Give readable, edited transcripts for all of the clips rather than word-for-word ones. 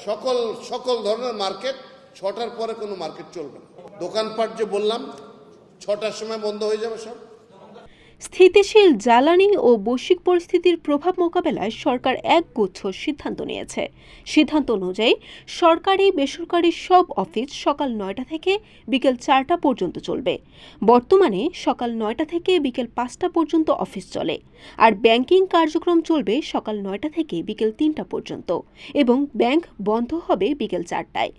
সকল সকল ধরনের মার্কেট 6টার পরে কোনো মার্কেট চলবে না। দোকানপাট যে বললাম 6টার সময় বন্ধ হয়ে যাবে সব। স্থিতিশীল জ্বালানি ও বৈশ্বিক পরিস্থিতির প্রভাব মোকাবেলায় সরকার একগুচ্ছ সিদ্ধান্ত নিয়েছে। সিদ্ধান্ত অনুযায়ী সরকারি বেসরকারি সব অফিস সকাল 9টা থেকে বিকেল 4টা পর্যন্ত চলবে। বর্তমানে সকাল 9টা থেকে বিকেল 5টা পর্যন্ত অফিস চলে, আর ব্যাংকিং কার্যক্রম চলবে সকাল 9টা থেকে বিকেল 3টা পর্যন্ত এবং ব্যাংক বন্ধ হবে বিকেল 4টায়।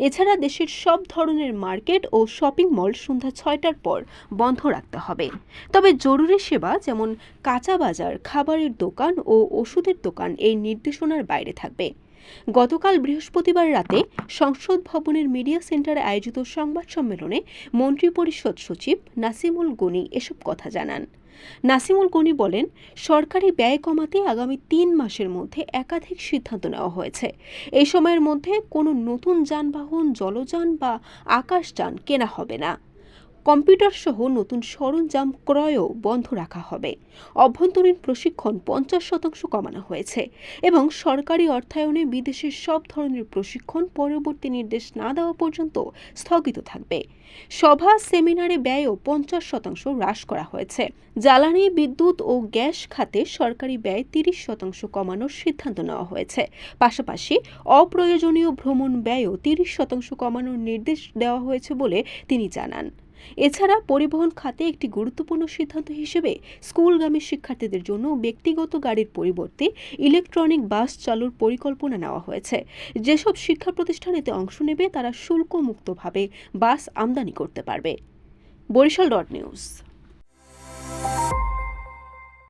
এছাড়া দেশের সব ধরনের মার্কেট ও শপিং মল সন্ধ্যা 6টার পর বন্ধ রাখতে হবে। তবে জরুরি সেবা যেমন কাঁচা বাজার, খাবারের দোকান ও ওষুধের দোকান এই নির্দেশনার বাইরে থাকবে। গতকাল বৃহস্পতিবার রাতে সংসদ ভবনের মিডিয়া সেন্টারে আয়োজিত সংবাদ সম্মেলনে মন্ত্রিপরিষদ সচিব নাসিমুল গনি এসব কথা জানান। নাসিমুল গনি বলেন, সরকারি ব্যয় কমাতে আগামী 3 মাসের মধ্যে একাধিক সিদ্ধান্ত নেওয়া হয়েছে। এই সময়ের মধ্যে কোনো নতুন যানবাহন, জলযান বা আকাশযান কেনা হবে না। কম্পিউটার সহ নতুন সরঞ্জাম ক্রয়ও বন্ধ রাখা হবে। অভ্যন্তরীণ প্রশিক্ষণ 50% কমানো হয়েছে এবং সরকারি অর্থায়নে বিদেশের সব ধরনের প্রশিক্ষণ পরবর্তী নির্দেশ না দেওয়া পর্যন্ত স্থগিত থাকবে। সভা সেমিনারে ব্যয়ও 50% হ্রাস করা হয়েছে। জ্বালানি, বিদ্যুৎ ও গ্যাস খাতে সরকারি ব্যয় 30% কমানোর সিদ্ধান্ত নেওয়া হয়েছে। পাশাপাশি অপ্রয়োজনীয় ভ্রমণ ব্যয়ও 30% কমানোর নির্দেশ দেওয়া হয়েছে বলে তিনি জানান। এছাড়া পরিবহন খাতে একটি গুরুত্বপূর্ণ সিদ্ধান্ত হিসেবে স্কুলগামী শিক্ষার্থীদের জন্য ব্যক্তিগত গাড়ির পরিবর্তে ইলেকট্রনিক বাস চালুর পরিকল্পনা নেওয়া হয়েছে। যেসব শিক্ষা প্রতিষ্ঠান এতে অংশ নেবে তারা শুল্কমুক্তভাবে বাস আমদানি করতে পারবে। বরিশাল.নিউজ।